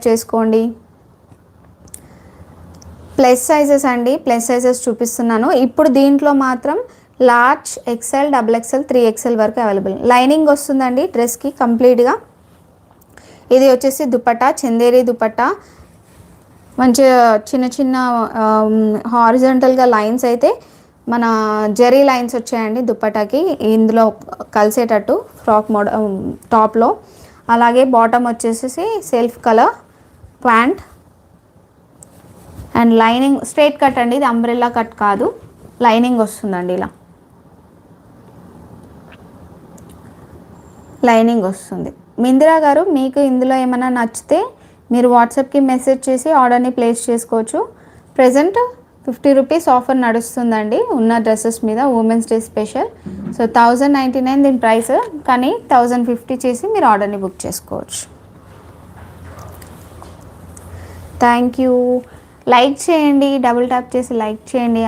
చేసుకోండి. Plus sizes అండి, plus sizes చూపిస్తున్నాను ఇప్పుడు. దీంట్లో మాత్రం large, XL, double XL, 3XL వరకు అవైలబుల్. లైనింగ్ వస్తుందండి డ్రెస్కి కంప్లీట్గా. ఇది వచ్చేసి దుపట్టా, చందేరి దుపట్టా. మంచిగా చిన్న చిన్న హారిజంటల్గా లైన్స్ అయితే మన జెరీ లైన్స్ వచ్చాయండి దుపట్టాకి, ఇందులో కలిసేటట్టు ఫ్రాక్ మోడల్ టాప్లో. అలాగే బాటమ్ వచ్చేసి self colour pant and lining straight cut అండి, ఇది అంబ్రెల్లా కట్ కాదు, లైనింగ్ వస్తుందండి. ఇలా లైనింగ్ వస్తుంది. మిందిరా గారు, మీకు ఇందులో ఏమైనా నచ్చితే మీరు వాట్సాప్కి మెసేజ్ చేసి ఆర్డర్ని ప్లేస్ చేసుకోవచ్చు. ప్రజెంట్ 50 రూపీస్ ఆఫర్ నడుస్తుందండి ఉన్న డ్రెస్సెస్ మీద, ఉమెన్స్ డే స్పెషల్. సో 1099 దీని ప్రైస్, కానీ 1050 చేసి మీరు ఆర్డర్ని బుక్ చేసుకోవచ్చు. Thank you. లైక్ చేయండి, డబుల్ ట్యాప్ చేసి లైక్ చేయండి.